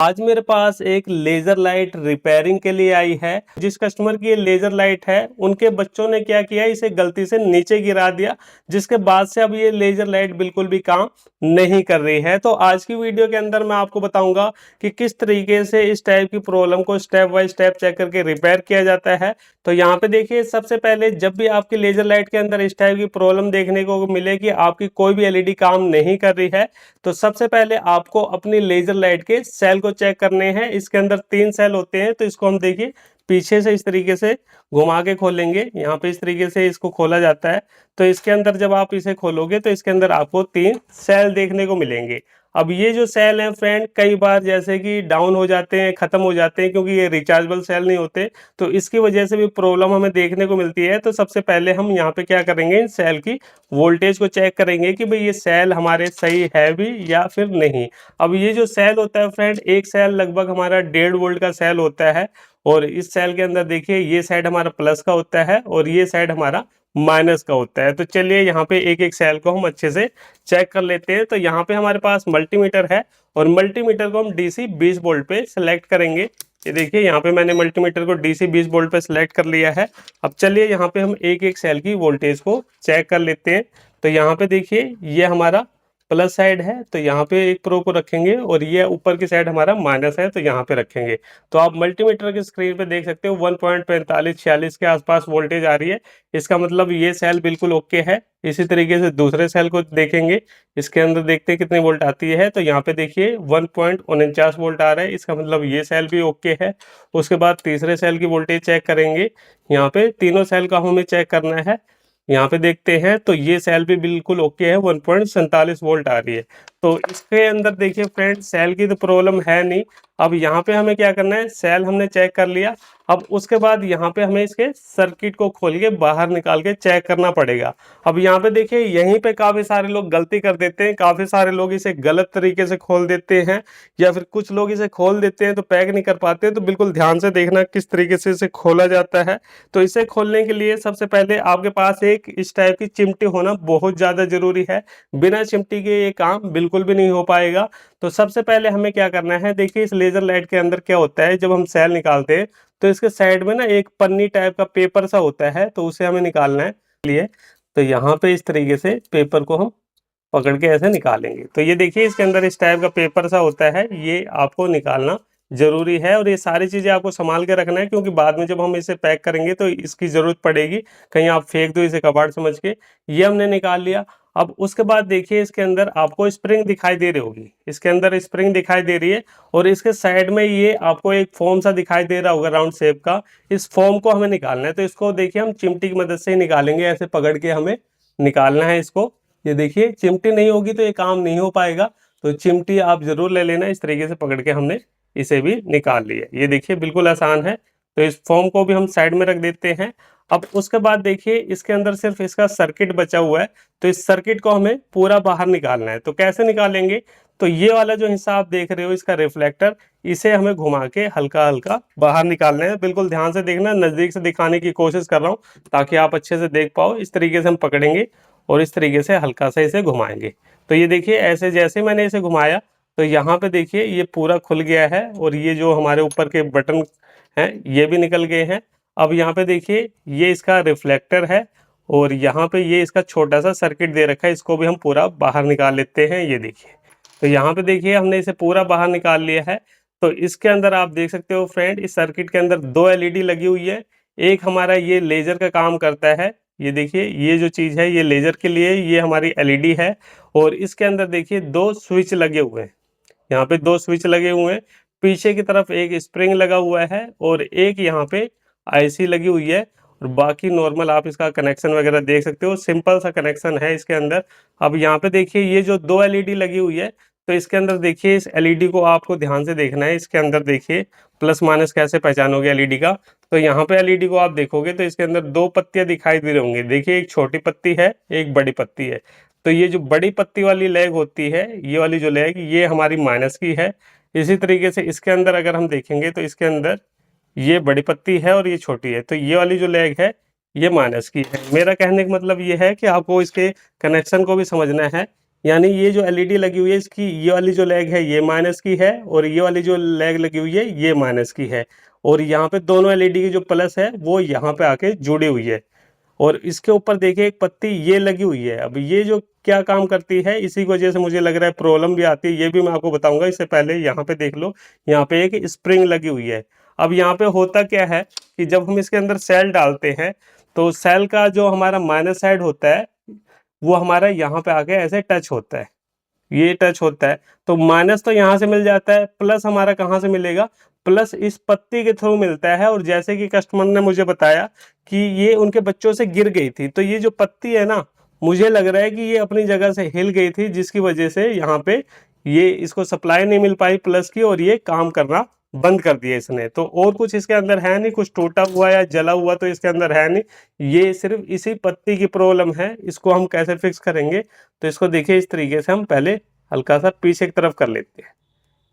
आज मेरे पास एक लेज़र लाइट रिपेयरिंग के लिए आई है। जिस कस्टमर की ये लेज़र लाइट है उनके बच्चों ने क्या किया, इसे गलती से नीचे गिरा दिया, जिसके बाद से अब ये लेज़र लाइट बिल्कुल भी काम नहीं कर रही है। तो आज की वीडियो के अंदर मैं आपको बताऊंगा कि किस तरीके से इस टाइप की प्रॉब्लम को स्टेप बाय स्टेप चेक करके रिपेयर किया जाता है। तो यहाँ पे देखिए, सबसे पहले जब भी आपकी लेज़र लाइट के अंदर इस टाइप की प्रॉब्लम देखने को मिले कि आपकी कोई भी एलईडी काम नहीं कर रही है, तो सबसे पहले आपको अपनी लेज़र लाइट के सेल को चेक करने हैं। इसके अंदर 3 सेल होते हैं, तो इसको हम देखिए पीछे से इस तरीके से घुमा के खोलेंगे। यहाँ पे इस तरीके से इसको खोला जाता है। तो इसके अंदर जब आप इसे खोलोगे तो इसके अंदर आपको 3 सेल देखने को मिलेंगे। अब ये जो सेल हैं फ्रेंड, कई बार जैसे कि डाउन हो जाते हैं, ख़त्म हो जाते हैं, क्योंकि ये रिचार्जेबल सेल नहीं होते, तो इसकी वजह से भी प्रॉब्लम हमें देखने को मिलती है। तो सबसे पहले हम यहाँ पे क्या करेंगे, इन सेल की वोल्टेज को चेक करेंगे कि भाई ये सेल हमारे सही है भी या फिर नहीं। अब ये जो सेल होता है फ्रेंड, एक सेल लगभग हमारा 1.5 वोल्ट का सेल होता है, और इस सेल के अंदर देखिए ये साइड हमारा प्लस का होता है और ये साइड हमारा माइनस का होता है। तो चलिए यहाँ पे एक एक सेल को हम अच्छे से चेक कर लेते हैं। तो यहाँ पे हमारे पास मल्टीमीटर है, और मल्टीमीटर को हम डीसी 20 वोल्ट पे सिलेक्ट करेंगे। ये देखिए यहाँ पे मैंने मल्टीमीटर को डीसी 20 वोल्ट पे सिलेक्ट कर लिया है। अब चलिए यहाँ पे हम एक एक सेल की वोल्टेज को चेक कर लेते हैं। तो यहाँ पे देखिए ये हमारा प्लस साइड है, तो यहाँ पे एक प्रो को रखेंगे, और ये ऊपर की साइड हमारा माइनस है, तो यहाँ पे रखेंगे। तो आप मल्टीमीटर की स्क्रीन पे देख सकते हो 1.4546 के आसपास वोल्टेज आ रही है। इसका मतलब ये सेल बिल्कुल ओके है। इसी तरीके से दूसरे सेल को देखेंगे, इसके अंदर देखते हैं कितनी वोल्ट आती है। तो यहाँ पे देखिए 1.49 वोल्ट आ रहा है, इसका मतलब ये सेल भी ओके है। उसके बाद तीसरे सेल की वोल्टेज चेक करेंगे। यहाँ पे तीनों सेल का हमें चेक करना है। यहाँ पे देखते हैं तो ये सेल भी बिल्कुल ओके है, 1.47 वोल्ट आ रही है। तो इसके अंदर देखिए फ्रेंड, सेल की तो प्रॉब्लम है नहीं। अब यहाँ पे हमें क्या करना है, सेल हमने चेक कर लिया। अब उसके बाद यहाँ पे हमें इसके सर्किट को खोल के बाहर निकाल के चेक करना पड़ेगा। अब यहाँ पे देखिए यहीं पे काफ़ी सारे लोग गलती कर देते हैं, काफ़ी सारे लोग इसे गलत तरीके से खोल देते हैं, या फिर कुछ लोग इसे खोल देते हैं तो पैक नहीं कर पाते हैं। तो बिल्कुल ध्यान से देखना किस तरीके से इसे खोला जाता है। तो इसे खोलने के लिए सबसे पहले आपके पास एक इस टाइप की चिमटी होना बहुत ज़्यादा ज़रूरी है। बिना चिमटी के ये काम बिल्कुल भी नहीं हो पाएगा। तो सबसे पहले हमें क्या करना है, देखिए इस लेज़र लाइट के अंदर क्या होता है, जब हम सेल निकालते हैं तो इसके साइड में ना एक पन्नी टाइप का पेपर सा होता है, तो उसे हमें निकालना है लिए। तो यहाँ पे इस तरीके से पेपर को हम पकड़ के ऐसे निकालेंगे। तो ये देखिए इसके अंदर इस टाइप का पेपर सा होता है, ये आपको निकालना ज़रूरी है, और ये सारी चीज़ें आपको संभाल के रखना है, क्योंकि बाद में जब हम इसे पैक करेंगे तो इसकी ज़रूरत पड़ेगी। कहीं आप फेंक दो इसे कबाड़ समझ के। ये हमने निकाल लिया। अब उसके बाद देखिए इसके अंदर आपको स्प्रिंग दिखाई दे रही होगी, इसके अंदर स्प्रिंग दिखाई दे रही है, और इसके साइड में ये आपको एक फोम सा दिखाई दे रहा होगा राउंड शेप का। इस फोम को हमें निकालना है। तो इसको देखिए हम चिमटी की मदद से ही निकालेंगे, ऐसे पकड़ के हमें निकालना है इसको। ये देखिए चिमटी नहीं होगी तो ये काम नहीं हो पाएगा, तो चिमटी आप ज़रूर ले लेना। इस तरीके से पकड़ के हमने इसे भी निकाल लिया। ये देखिए बिल्कुल आसान है। तो इस फॉर्म को भी हम साइड में रख देते हैं। अब उसके बाद देखिए इसके अंदर सिर्फ इसका सर्किट बचा हुआ है, तो इस सर्किट को हमें पूरा बाहर निकालना है। तो कैसे निकालेंगे, तो ये वाला जो हिस्सा आप देख रहे हो इसका रिफ्लेक्टर, इसे हमें घुमा के हल्का हल्का बाहर निकालना है। बिल्कुल ध्यान से देखना, नज़दीक से दिखाने की कोशिश कर रहा हूँ ताकि आप अच्छे से देख पाओ। इस तरीके से हम पकड़ेंगे और इस तरीके से हल्का सा इसे घुमाएंगे। तो ये देखिए ऐसे जैसे मैंने इसे घुमाया तो यहाँ पे देखिए ये पूरा खुल गया है, और ये जो हमारे ऊपर के बटन हैं ये भी निकल गए हैं। अब यहाँ पे देखिए ये इसका रिफ्लेक्टर है, और यहाँ पे ये इसका छोटा सा सर्किट दे रखा है, इसको भी हम पूरा बाहर निकाल लेते हैं। ये देखिए, तो यहाँ पे देखिए हमने इसे पूरा बाहर निकाल लिया है। तो इसके अंदर आप देख सकते हो फ्रेंड, इस सर्किट के अंदर 2 एलईडी लगी हुई है। एक हमारा ये लेज़र का काम करता है, ये देखिए ये जो चीज़ है ये लेज़र के लिए, ये हमारी एलईडी है। और इसके अंदर देखिए 2 स्विच लगे हुए हैं, यहाँ पे 2 स्विच लगे हुए हैं। पीछे की तरफ एक स्प्रिंग लगा हुआ है, और एक यहाँ पे आईसी लगी हुई है, और बाकी नॉर्मल आप इसका कनेक्शन वगैरह देख सकते हो, सिंपल सा कनेक्शन है इसके अंदर। अब यहाँ पे देखिए ये जो 2 एलईडी लगी हुई है, तो इसके अंदर देखिए इस एलईडी को आपको ध्यान से देखना है। इसके अंदर देखिए प्लस माइनस कैसे पहचानोगे एलईडी का, तो यहाँ पे एलईडी को आप देखोगे तो इसके अंदर 2 पत्तियां दिखाई दे रही होंगी। देखिए एक छोटी पत्ती है, एक बड़ी पत्ती है। तो ये जो बड़ी पत्ती वाली लेग होती है, ये वाली जो लेग, ये हमारी माइनस की है। इसी तरीके से इसके अंदर अगर हम देखेंगे तो इसके अंदर ये बड़ी पत्ती है और ये छोटी है, तो ये वाली जो लेग है ये माइनस की है। मेरा कहने का मतलब ये है कि आपको इसके कनेक्शन को भी समझना है। यानी ये जो एलईडी लगी हुई है इसकी ये वाली जो लेग है ये माइनस की है और ये वाली जो लेग लगी हुई है ये माइनस की है, और यहाँ पे दोनों एलईडी की जो प्लस है वो यहाँ पे आके जुड़ी हुई है। और इसके ऊपर देखिए एक पत्ती ये लगी हुई है। अब ये जो क्या काम करती है, इसी की वजह से मुझे लग रहा है प्रॉब्लम भी आती है, ये भी मैं आपको बताऊंगा। इससे पहले यहाँ पे देख लो, यहाँ पे एक स्प्रिंग लगी हुई है। अब यहाँ पे होता क्या है कि जब हम इसके अंदर सेल डालते हैं तो सेल का जो हमारा माइनस साइड होता है वो हमारा यहाँ पे आके ऐसे टच होता है, ये टच होता है, तो माइनस तो यहाँ से मिल जाता है, प्लस हमारा कहाँ से मिलेगा, प्लस इस पत्ती के थ्रू मिलता है। और जैसे कि कस्टमर ने मुझे बताया कि ये उनके बच्चों से गिर गई थी, तो ये जो पत्ती है ना, मुझे लग रहा है कि ये अपनी जगह से हिल गई थी, जिसकी वजह से यहाँ पे ये इसको सप्लाई नहीं मिल पाई प्लस की, और ये काम करना बंद कर दिया इसने। तो और कुछ इसके अंदर है नहीं, कुछ टूटा हुआ या जला हुआ तो इसके अंदर है नहीं, ये सिर्फ इसी पत्ती की प्रॉब्लम है। इसको हम कैसे फिक्स करेंगे, तो इसको देखिए इस तरीके से हम पहले हल्का सा पीछे की तरफ कर लेते हैं।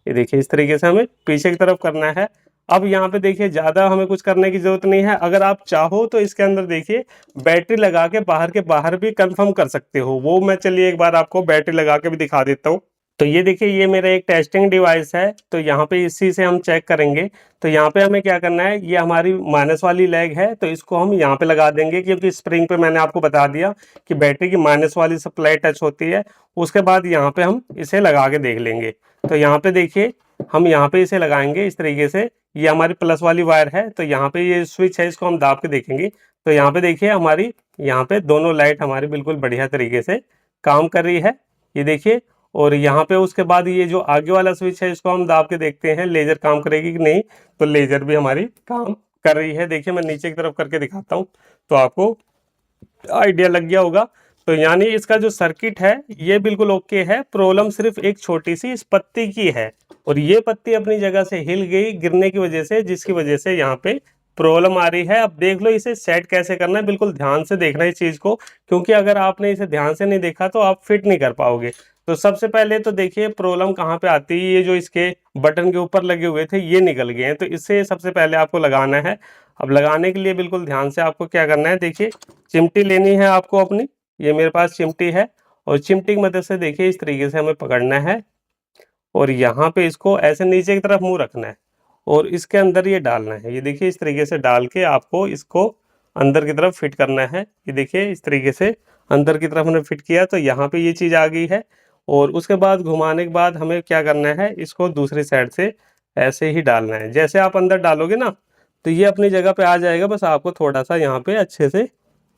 ये देखिए इस तरीके से हमें पीछे की तरफ करना है। अब यहाँ पे देखिए ज़्यादा हमें कुछ करने की ज़रूरत नहीं है। अगर आप चाहो तो इसके अंदर देखिए बैटरी लगा के बाहर के बाहर भी कंफर्म कर सकते हो, वो मैं चलिए एक बार आपको बैटरी लगा के भी दिखा देता हूँ। तो ये देखिए ये मेरा एक टेस्टिंग डिवाइस है, तो यहाँ पे इसी से हम चेक करेंगे। तो यहाँ पे हमें क्या करना है, ये हमारी माइनस वाली लेग है तो इसको हम यहाँ पे लगा देंगे, क्योंकि स्प्रिंग पे मैंने आपको बता दिया कि बैटरी की माइनस वाली सप्लाई टच होती है। उसके बाद यहाँ पे हम इसे लगा के देख लेंगे। तो यहाँ पे देखिए हम यहाँ पे इसे लगाएंगे इस तरीके से, ये हमारी प्लस वाली वायर है, तो यहाँ पे ये स्विच है, इसको हम दाब के देखेंगे। तो यहाँ पे देखिए हमारी यहाँ पे दोनों लाइट हमारी बिल्कुल बढ़िया तरीके से काम कर रही है, ये देखिए। और यहाँ पे उसके बाद ये जो आगे वाला स्विच है इसको हम दाब के देखते हैं लेजर काम करेगी कि नहीं, तो लेजर भी हमारी काम कर रही है। देखिए मैं नीचे की तरफ करके दिखाता हूँ तो आपको आइडिया लग गया होगा। तो यानी इसका जो सर्किट है ये बिल्कुल ओके है, प्रॉब्लम सिर्फ एक छोटी सी इस पत्ती की है, और ये पत्ती अपनी जगह से हिल गई गिरने की वजह से, जिसकी वजह से यहाँ पे प्रॉब्लम आ रही है। अब देख लो इसे सेट कैसे करना है, बिल्कुल ध्यान से देखना है इस चीज को, क्योंकि अगर आपने इसे ध्यान से नहीं देखा तो आप फिट नहीं कर पाओगे। तो सबसे पहले तो देखिए प्रॉब्लम कहाँ पे आती है, ये जो इसके बटन के ऊपर लगे हुए थे ये निकल गए हैं, तो इससे सबसे पहले आपको लगाना है। अब लगाने के लिए बिल्कुल ध्यान से आपको क्या करना है, देखिए चिमटी लेनी है आपको अपनी, ये मेरे पास चिमटी है, और चिमटी की मदद से देखिए इस तरीके से हमें पकड़ना है, और यहाँ पे इसको ऐसे नीचे की तरफ मुंह रखना है और इसके अंदर ये डालना है। ये देखिए इस तरीके से डाल के आपको इसको अंदर की तरफ फिट करना है। ये देखिए इस तरीके से अंदर की तरफ हमने फिट किया तो यहाँ पे ये चीज़ आ गई है, और उसके बाद घुमाने के बाद हमें क्या करना है, इसको दूसरी साइड से ऐसे ही डालना है। जैसे आप अंदर डालोगे ना तो ये अपनी जगह पे आ जाएगा, बस आपको थोड़ा सा यहाँ पे अच्छे से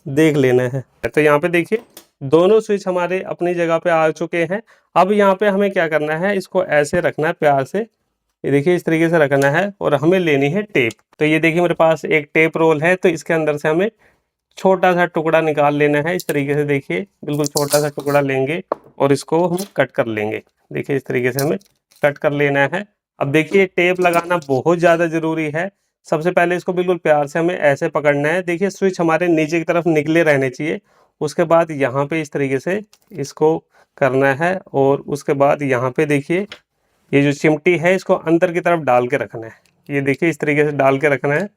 देख लेना है। तो यहाँ पे देखिए दोनों स्विच हमारे अपनी जगह पे आ चुके हैं। अब यहाँ पे हमें क्या करना है, इसको ऐसे रखना है प्यार से, ये देखिए इस तरीके से रखना है, और हमें लेनी है टेप। तो ये देखिए मेरे पास एक टेप रोल है, तो इसके अंदर से हमें छोटा सा टुकड़ा निकाल लेना है। इस तरीके से देखिए बिल्कुल छोटा सा टुकड़ा लेंगे और इसको हम कट कर लेंगे। देखिए इस तरीके से हमें कट कर लेना है। अब देखिए टेप लगाना बहुत ज़्यादा ज़रूरी है। सबसे पहले इसको बिल्कुल प्यार से हमें ऐसे पकड़ना है, देखिए स्विच हमारे नीचे की तरफ निकले रहने चाहिए। उसके बाद यहाँ पे इस तरीके से इसको करना है, और उसके बाद यहाँ पे देखिए ये जो चिमटी है इसको अंदर की तरफ डाल के रखना है। ये देखिए इस तरीके से डाल के रखना है,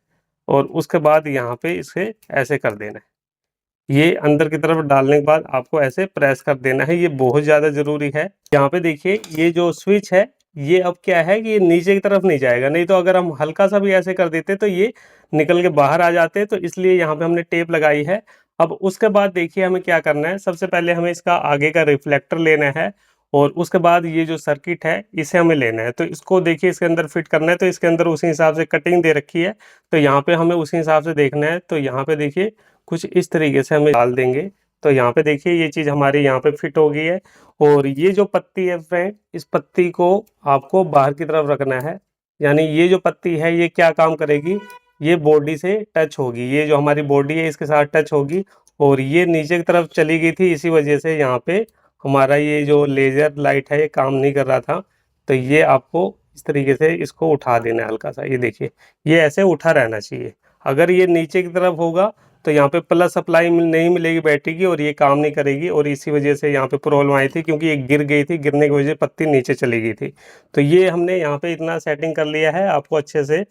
और उसके बाद यहाँ पे इसे ऐसे कर देना है। ये अंदर की तरफ डालने के बाद आपको ऐसे प्रेस कर देना है, ये बहुत ज़्यादा ज़रूरी है। यहाँ पे देखिए ये जो स्विच है ये अब क्या है कि ये नीचे की तरफ नहीं जाएगा, नहीं तो अगर हम हल्का सा भी ऐसे कर देते तो ये निकल के बाहर आ जाते, तो इसलिए यहाँ पे हमने टेप लगाई है। अब उसके बाद देखिए हमें क्या करना है, सबसे पहले हमें इसका आगे का रिफ्लेक्टर लेना है, और उसके बाद ये जो सर्किट है इसे हमें लेना है। तो इसको देखिए इसके अंदर फिट करना है, तो इसके अंदर उसी हिसाब से कटिंग दे रखी है, तो यहाँ पे हमें उसी हिसाब से देखना है। तो यहाँ पे देखिए कुछ इस तरीके से हमें डाल देंगे, तो यहाँ पे देखिए ये चीज़ हमारी यहाँ पे फिट हो गई है। और ये जो पत्ती है फ्रेंड, इस पत्ती को आपको बाहर की तरफ रखना है, यानी ये जो पत्ती है ये क्या काम करेगी, ये बॉडी से टच होगी, ये जो हमारी बॉडी है इसके साथ टच होगी, और ये नीचे की तरफ चली गई थी, इसी वजह से यहाँ पे हमारा ये जो लेज़र लाइट है ये काम नहीं कर रहा था। तो ये आपको इस तरीके से इसको उठा देना है हल्का सा, ये देखिए ये ऐसे उठा रहना चाहिए। अगर ये नीचे की तरफ होगा तो यहाँ पे प्लस सप्लाई नहीं मिलेगी बैटरी की, और ये काम नहीं करेगी, और इसी वजह से यहाँ पे प्रॉब्लम आई थी, क्योंकि ये गिर गई थी, गिरने की वजह से पत्ती नीचे चली गई थी। तो ये हमने यहाँ पे इतना सेटिंग कर लिया है, आपको अच्छे से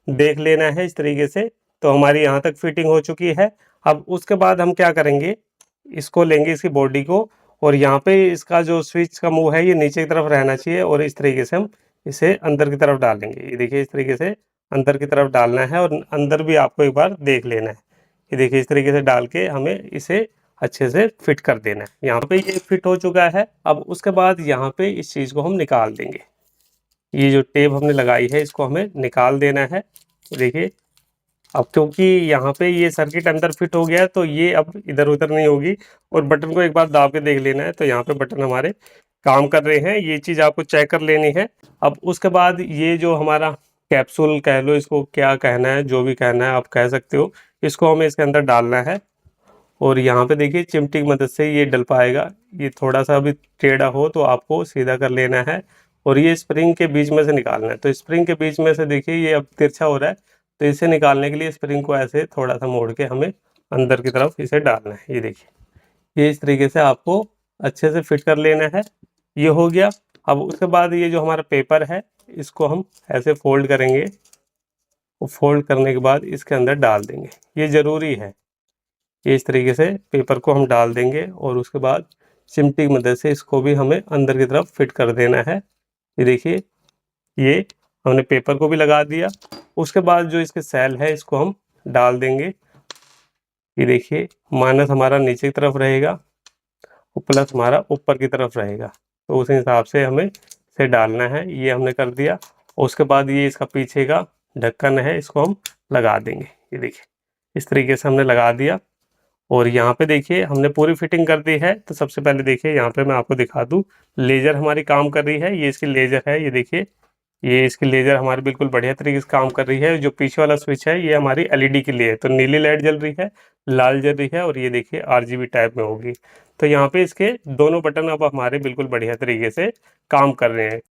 देख लेना है इस तरीके से। तो हमारी यहाँ तक फिटिंग हो चुकी है। अब उसके बाद हम क्या करेंगे, इसको लेंगे इसकी बॉडी को, और यहाँ पे इसका जो स्विच का मुंह है ये नीचे की तरफ रहना चाहिए और इस तरीके से हम इसे अंदर की तरफ डालेंगे। ये देखिए इस तरीके से अंदर की तरफ डालना है और अंदर भी आपको एक बार देख लेना है। ये देखिए इस तरीके से डाल के हमें इसे अच्छे से फिट कर देना है। यहाँ पे ये फिट हो चुका है। अब उसके बाद यहाँ पे इस चीज़ को हम निकाल देंगे। ये जो टेप हमने लगाई है इसको हमें निकाल देना है। देखिए अब क्योंकि यहाँ पे ये सर्किट अंदर फिट हो गया है तो ये अब इधर उधर नहीं होगी और बटन को एक बार दाब के देख लेना है। तो यहाँ पे बटन हमारे काम कर रहे हैं, ये चीज़ आपको चेक कर लेनी है। अब उसके बाद ये जो हमारा कैप्सूल कह लो, इसको क्या कहना है, जो भी कहना है आप कह सकते हो, इसको हमें इसके अंदर डालना है। और यहाँ पे देखिए चिमटी की मदद से ये डल पाएगा। ये थोड़ा सा भी टेढ़ा हो तो आपको सीधा कर लेना है और ये स्प्रिंग के बीच में से निकालना है। तो स्प्रिंग के बीच में से देखिए ये अब तिरछा हो रहा है, तो इसे निकालने के लिए स्प्रिंग को ऐसे थोड़ा सा मोड़ के हमें अंदर की तरफ इसे डालना है। ये देखिए ये इस तरीके से आपको अच्छे से फिट कर लेना है। ये हो गया। अब उसके बाद ये जो हमारा पेपर है इसको हम ऐसे फोल्ड करेंगे और फोल्ड करने के बाद इसके अंदर डाल देंगे। ये ज़रूरी है, ये इस तरीके से पेपर को हम डाल देंगे और उसके बाद चिमटी की मदद से इसको भी हमें अंदर की तरफ फिट कर देना है। ये देखिए ये हमने पेपर को भी लगा दिया। उसके बाद जो इसके सेल है इसको हम डाल देंगे। ये देखिए माइनस हमारा नीचे की तरफ रहेगा और प्लस हमारा ऊपर की तरफ रहेगा, तो उस हिसाब से हमें इसे डालना है। ये हमने कर दिया। उसके बाद ये इसका पीछे का ढक्कन है इसको हम लगा देंगे। ये देखिए इस तरीके से हमने लगा दिया और यहाँ पे देखिए हमने पूरी फिटिंग कर दी है। तो सबसे पहले देखिए यहाँ पे मैं आपको दिखा दूँ, लेज़र हमारी काम कर रही है। ये इसकी लेज़र है, ये देखिए ये इसकी लेज़र हमारी बिल्कुल बढ़िया तरीके से काम कर रही है। जो पीछे वाला स्विच है ये हमारी एलईडी के लिए है, तो नीली लाइट जल रही है, लाल जल रही है और ये देखिए आरजीबी टाइप में होगी। तो यहाँ पे इसके दोनों बटन अब हमारे बिल्कुल बढ़िया तरीके से काम कर रहे हैं।